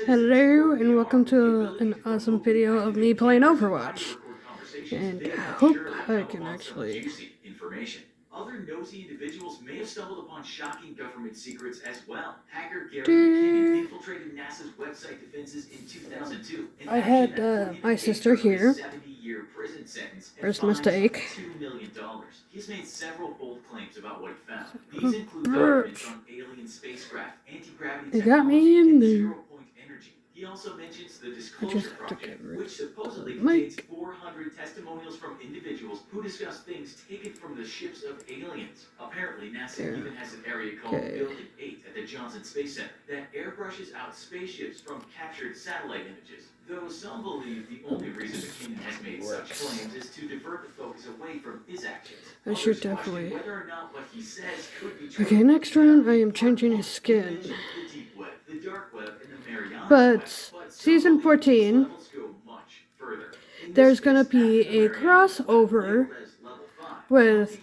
Hello and welcome to an awesome video of me playing Overwatch. And I hope I can actually. Other nosy individuals may have stumbled upon shocking government secrets as well. Hacker Gary McKinnon infiltrated NASA's website defenses in 2002. I had my sister here. 70-year prison sentence and First fines of mistake. $2 million. He's made several bold claims about what he found. These include documents on alien spacecraft, anti-gravity It got me technology, in and there. zero-point energy. He also mentions the Disclosure Project, which supposedly contains 400 testimonials from individuals who discuss things taken from the ships of aliens. Apparently, NASA even has an area called Building 8 at the Johnson Space Center that airbrushes out spaceships from captured satellite images. Though some believe the only reason McKinnon has made such claims is to divert the focus away from his actions. I should definitely. Whether or not what he says could be true. Okay, next round I am changing his skin. But season 14, there's gonna be a crossover with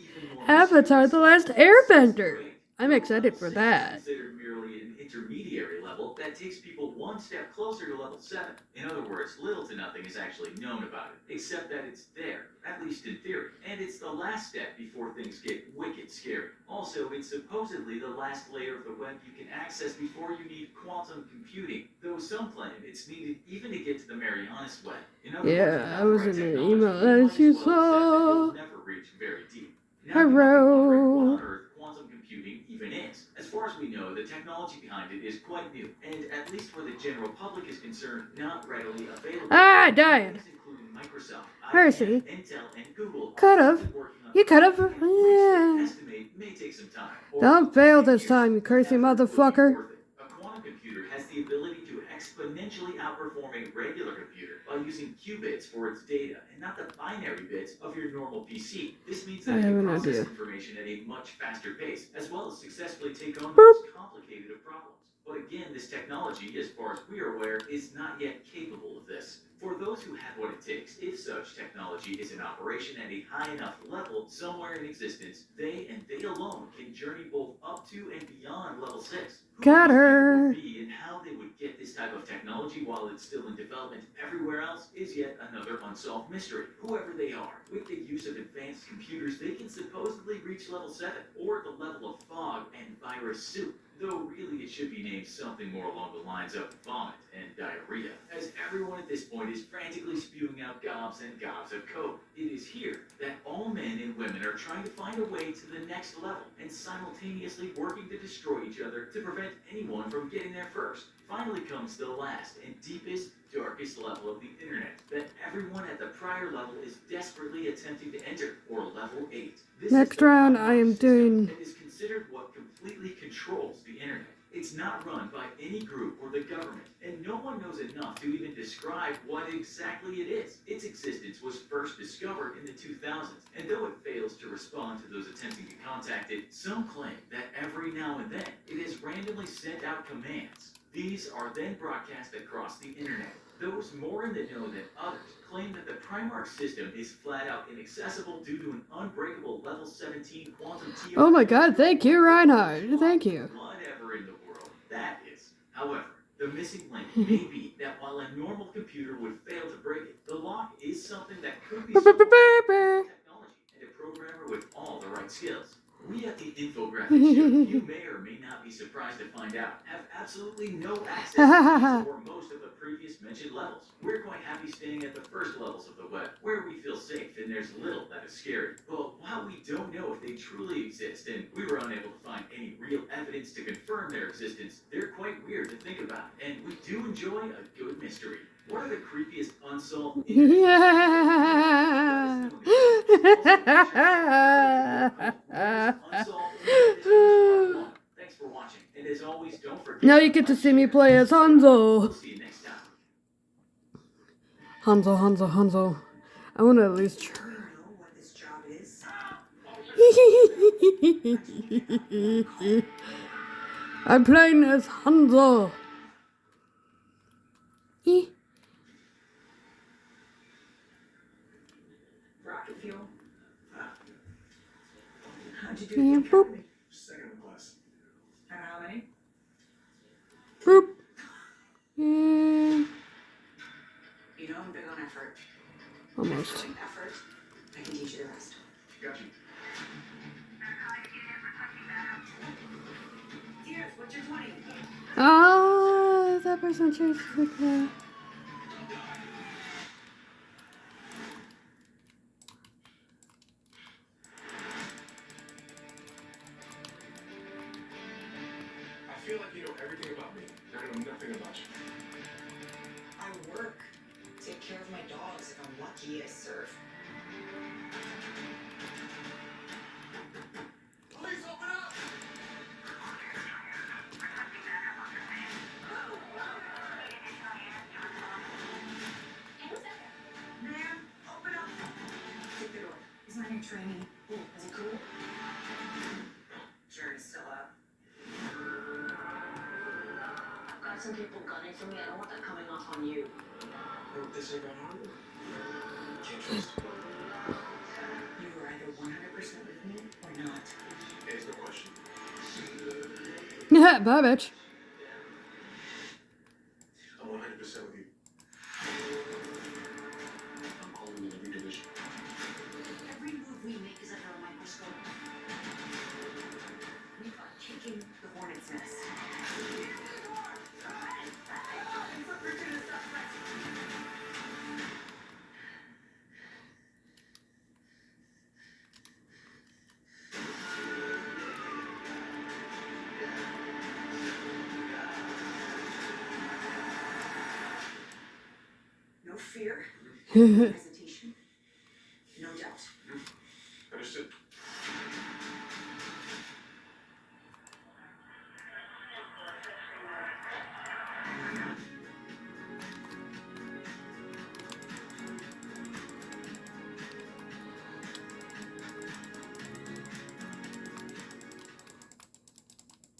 Avatar: The Last Airbender. I'm excited for that. Intermediary level that takes people one step closer to level 7. In other words, little to nothing is actually known about it, except that it's there, at least in theory. And it's the last step before things get wicked scary. Also, it's supposedly the last layer of the web you can access before you need quantum computing, though some claim it's needed even to get to the Marianas web. In other words, I was in the email as you saw. Never reach very deep. Hello. Quantum computing even is. As far as we know, the technology behind it is quite new, and at least where the general public is concerned, not readily available. Ah, I died. Microsoft, Mercy. Intel, and Google could've. You could've. Yeah. May take some time. Don't fail this time, you crazy motherfucker. A quantum computer has the ability to exponentially outperform a regular computer by using qubits for its data and not the binary bits of your normal PC. This means that it can process information at a much faster pace, as well as successfully take on the most complicated of problems. But again, this technology, as far as we are aware, is not yet capable of this. For those who have what it takes, if such technology is in operation at a high enough level somewhere in existence, they and they alone can journey both up to and beyond level 6. Got her. And how they would get this type of technology while it's still in development everywhere else is yet another unsolved mystery. Whoever they are, with the use of advanced computers, they can supposedly reach level 7, or the level of fog and virus soup. Though really it should be named something more along the lines of vomit and diarrhea, as everyone at this point is frantically spewing out gobs and gobs of code. It is here that all men and women are trying to find a way to the next level, and simultaneously working to destroy each other to prevent anyone from getting there first. Finally comes the last and deepest, darkest level of the internet that everyone at the prior level is desperately attempting to enter, or level 8. This next round I am doing... It is considered what completely controls the internet. It's not run by any group or the government, and no one knows enough to even describe what exactly it is. Its existence was first discovered in the 2000s, and though it fails to respond to those attempting to contact it, some claim that every now and then it has randomly sent out commands. These are then broadcast across the internet. Those more in the know than others claim that the Primarch system is flat out inaccessible due to an unbreakable level 17 quantum TO. Oh my god, thank you, Reinhardt. Thank you. Whatever in the world that is. However, the missing link may be that while a normal computer would fail to break it, the lock is something that could be solved with technology and a programmer with all the right skills. We at the infographics show, you may or may not be surprised to find out, have absolutely no access to or most of the previous mentioned levels. We're quite happy staying at the first levels of the web, where we feel safe and there's little that is scary. But while we don't know if they truly exist, and we were unable to find any real evidence to confirm their existence, they're quite weird to think about, and we do enjoy a good mystery. What are the creepiest unsolved Thanks for watching, and as always, don't forget. Now you get to see me play as Hanzo. See you next time. Hanzo. I want to at least try. What this job is? I'm playing as Hanzo. Rocket fuel. How'd you do the academy? Second class. And how many? Boop. I'm big on effort. Almost. Effort. I can teach you the rest. Got you. Cheers, what's your 20? Oh, that person chased the cat. I feel like you know everything about me. I know nothing about you. I work. Take care of my dogs. If I'm lucky, I serve. Police, open up! Man, open up. Take the door. He's my new trainee. Ooh, is he cool? Sure, he's still up. I've got some people gunning for me. I don't want that coming off on you. Know what they say about Harvard? Can't trust. You were either 100% with me or not. Answer the question. Bye, bitch. I'm 100% with you. I'm calling in every division. Every move we make is under a microscope. We are kicking the hornet's nest. No fear, no hesitation, no doubt. Understood.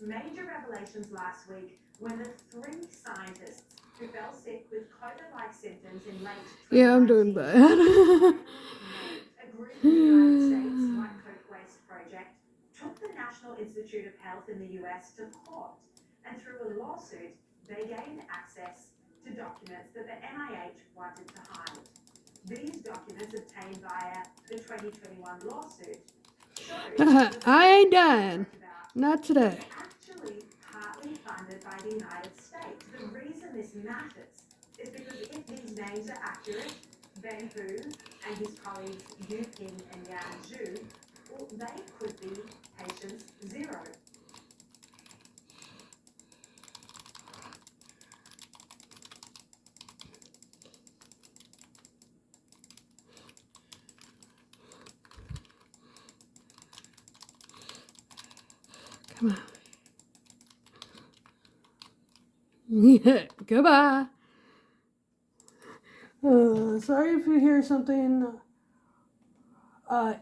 Major revelations last week when the 3 scientists who fell sick with COVID-like symptoms in late Yeah, I'm doing 2019 bad. agreed with the United States White Coat Waste Project took the National Institute of Health in the US to court, and through a lawsuit, they gained access to documents that the NIH wanted to hide. These documents obtained via the 2021 lawsuit showed I ain't dying. Not today. actually partly funded by the United States. The reason this matters is because if these names are accurate, Ben Hu and his colleagues Yu Ping and Yan Zhu, well, they could be patient 0. Come on. Goodbye. Sorry if you hear something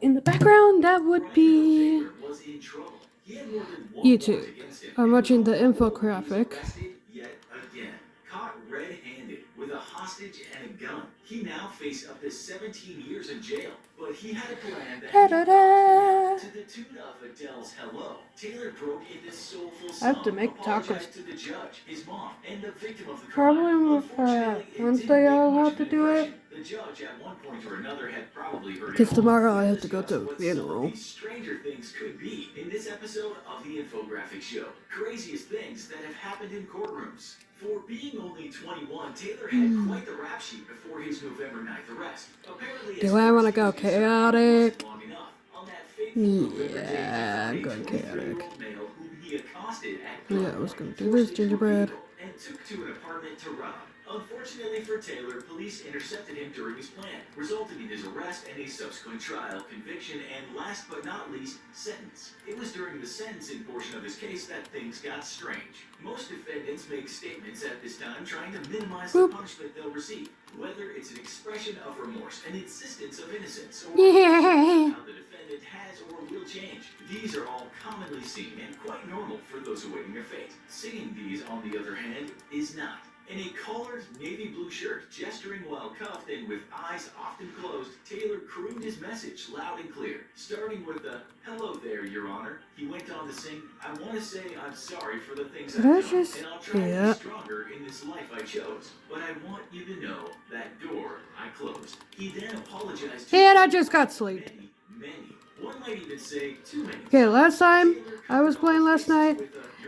in the background. That would be Taylor was in trouble. He had more than one YouTube. warrant against him, I'm and watching the without parole, infographic. he was arrested yet again. Caught red-handed with a hostage and a gun. He now faced up to 17 years in jail. But he had a plan that he Da-da-da. to the tune of Adele's Hello. Taylor broke into soulful I have to song, make apologized tacos. to the judge, his mom, and the victim of the crime. Probably with Unfortunately, it Wednesday didn't I'll make much have of to an do it. impression. The judge, at one point or another, had probably heard it Because all. tomorrow I We'll have to go discuss to a what funeral. some of these stranger things could be in this episode of the Infographic Show. Craziest things that have happened in courtrooms. For being only 21, Taylor had quite the rap sheet before his November 9th arrest. Apparently, Do I want to go chaotic? long enough. On that fateful November date, Yeah, I'm he going found a chaotic. 23-year-old male whom he accosted at Yeah, I gunpoint, was gonna do forced this, into a gingerbread. vehicle, and took to an apartment to rob. Unfortunately for Taylor, police intercepted him during his plan, resulting in his arrest and a subsequent trial, conviction, and last but not least, sentence. It was during the sentencing portion of his case that things got strange. Most defendants make statements at this time trying to minimize the punishment they'll receive, whether it's an expression of remorse, an insistence of innocence, or Yeah. how the defendant has or will change. These are all commonly seen and quite normal for those awaiting their fate. Seeing these, on the other hand, is not. In a collared navy blue shirt, gesturing while cuffed and with eyes often closed, Taylor crooned his message loud and clear, starting with a "Hello there, Your Honor." He went on to sing, "I want to say I'm sorry for the things I've done, and I'll try to be stronger in this life I chose. But I want you to know that door I closed." He then apologized to And I just got sleep. many. One might even say too many. Okay, last time I was playing last night,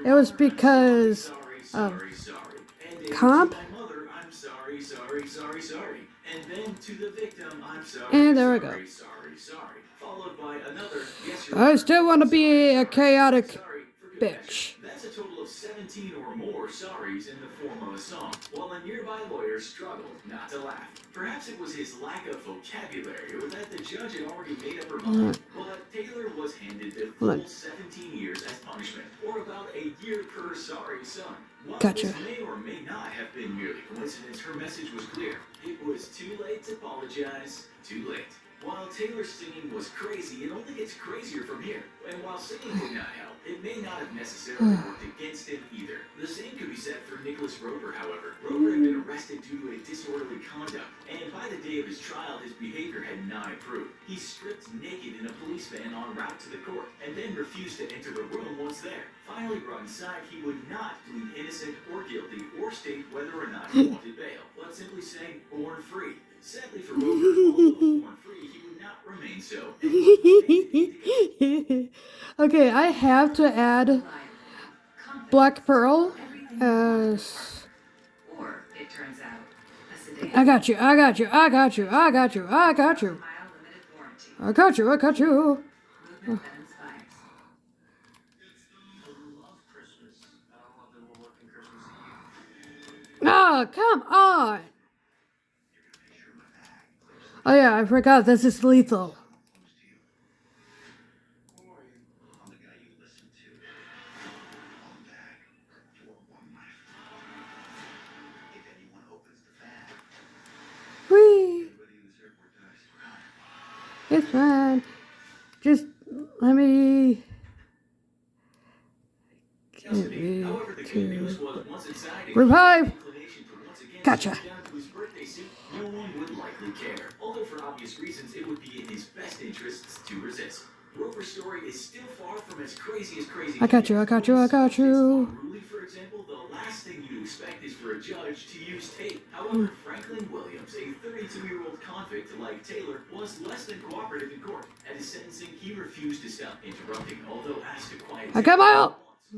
it was because of comp. And to my mother, I'm sorry, sorry, sorry, sorry. And then to the victim, I'm sorry. And there we go. Sorry, sorry, sorry. Followed by another, yes, Your I Honor, still want to be a chaotic sorry for bitch. confession. That's a total of 17 or more sorries in the form of a song, while a nearby lawyer struggled not to laugh. Perhaps it was his lack of vocabulary or that the judge had already made up her mind, but Taylor was handed the full 17 years as punishment, or about a year per sorry son. While Gotcha. this may or may not have been merely coincidence, her message was clear. It was too late to apologize, too late. While Taylor's singing was crazy, it only gets crazier from here. And while singing would not help, it may not have necessarily worked against him either. The same could be said for Nicholas Roper, however. Roper had been arrested due to a disorderly conduct, and by the day of his trial, his behavior had not improved. He stripped naked in a police van en route to the court, and then refused to enter the room once there. Finally brought inside, he would not plead innocent or guilty, or state whether or not he wanted bail, but simply say, born free. Sadly for Roper, although born free, he would not remain so. Okay, I have to add Black Pearl as. Or, it turns out, a sedan. I got you, I got you, I got you, I got you, I got you. Mile limited warranty. I got you, I got you. Movement that inspires. I love Christmas. I don't love that we're working Christmas Eve. Oh, come on. Oh yeah, I forgot this is lethal. I'm the guy you listen to. I'm back for one life. If anyone opens the fan, Whee! everybody in this airport dies. It's fine. Just let me Custody. However, the good news was once inside, a revive. inclination to once again Gotcha. sit down to his birthday suit, no one would likely care. Although for obvious reasons, it would be in his best interests to resist. Roper's story is still far from as crazy as crazy. I got you, I got you, I got you. Unruly, for example, the last thing you'd expect is for a judge to use tape. However, Franklin Williams, a 32-year-old convict like Taylor, was less than cooperative in court. At his sentencing, he refused to stop interrupting, although asked to quiet I got my ult.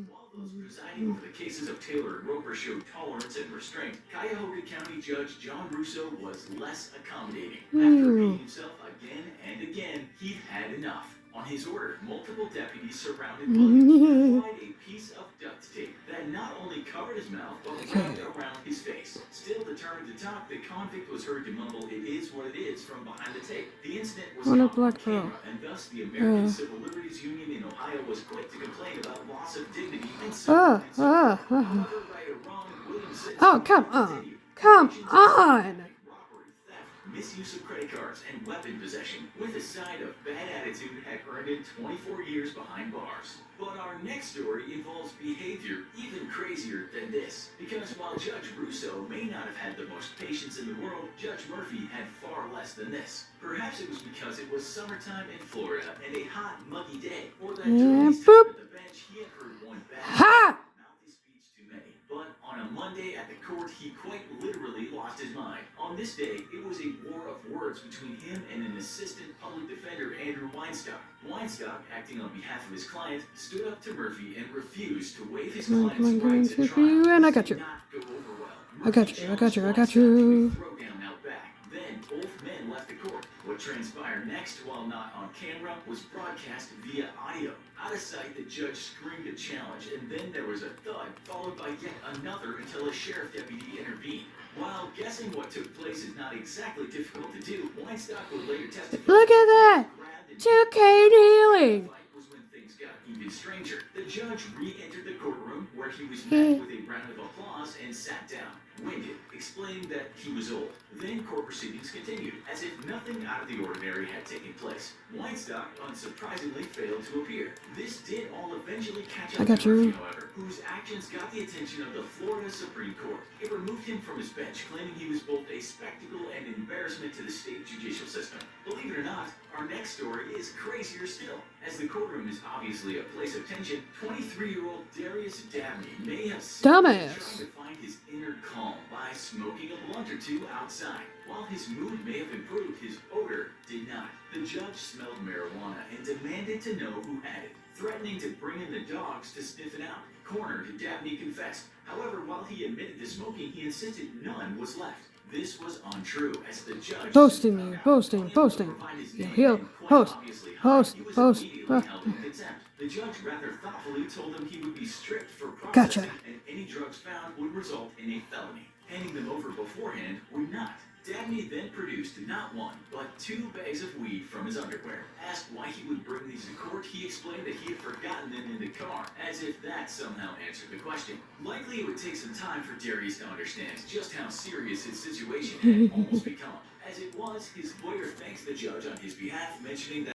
While those presiding over the cases of Taylor and Roper showed tolerance and restraint, Cuyahoga County Judge John Russo was less accommodating. After repeating himself again and again, he'd had enough. On his order, multiple deputies surrounded Williams and applied a piece of duct tape that not only covered his mouth, but wrapped around his face. Still determined to talk, the convict was heard to mumble, "It is what it is," from behind the tape. The incident was On a caught Black on camera, Pearl. and thus the American Civil Liberties Union in Ohio was quick to complain about loss of dignity and Ah, civil ah, However, ah. right or wrong, Williams said Oh, come on. Come on. robbery, theft, misuse of credit cards, and weapon possession, with a side of bad attitude, had earned him 24 years behind bars. But our next story involves behavior even crazier than this. Because while Judge Russo may not have had the most patience in the world, Judge Murphy had far less than this. Perhaps it was because it was summertime in Florida and a hot, muggy day, or that during his time boop. at the bench he had heard one bad Ha! mouth his speech too many. But on a Monday at the court, he quite literally lost his mind. On this day, it was a war of words between him and an assistant public defender, Andrew Weinstock. Weinstock, acting on behalf of his client, stood up to Murphy and refused to waive his Come on, client's come on, rights come on, at trial. Snoopy, and I got This you. did not go over well. I got you, I got you, I got Murphy challenged Weinstock you. to a throwdown out back. Then both men left the court. What transpired next, while not on camera, was broadcast via audio. Out of sight, the judge screamed a challenge, and then there was a thud, followed by yet another until a sheriff deputy intervened. While guessing what took place is not exactly difficult to do, Weinstock would later testify. Look at that. Grabbed and 2K healing. fight was when things got even stranger. The judge re-entered the courtroom, where he was met with a round of applause and sat down. Winded, explaining that he was old. Then court proceedings continued, as if nothing out of the ordinary had taken place. Weinstock unsurprisingly failed to appear. This did all eventually catch I up got to Murphy, you. however, whose actions got the attention of the Florida Supreme Court. It removed him from his bench, claiming he was both a spectacle and embarrassment to the state judicial system. Believe it or not, our next story is crazier still. As the courtroom is obviously a place of tension, 23-year-old Darius Dabney may have simply been Dumbass. trying to find his inner calm by smoking a blunt or two outside. While his mood may have improved, his odor did not. The judge smelled marijuana and demanded to know who had it, threatening to bring in the dogs to sniff it out. Cornered, Dabney confessed. However, while he admitted to smoking, he insisted none was left. This was untrue, as the judge Boasting soon me, found out. boasting, Unable to boasting. provide his Yeah, name he'll and quite post, obviously high, post, he was post, immediately post. held in contempt. The judge rather thoughtfully told him he would be strict for Gotcha. processing, and any drugs found would result in a felony. Handing them over beforehand would not. Dabney then produced not one, but 2 bags of weed from his underwear. Asked why he would bring these to court, he explained that he had forgotten them in the car, as if that somehow answered the question. Likely it would take some time for Darius to understand just how serious his situation had almost become. As it was, his lawyer thanked the judge on his behalf, mentioning that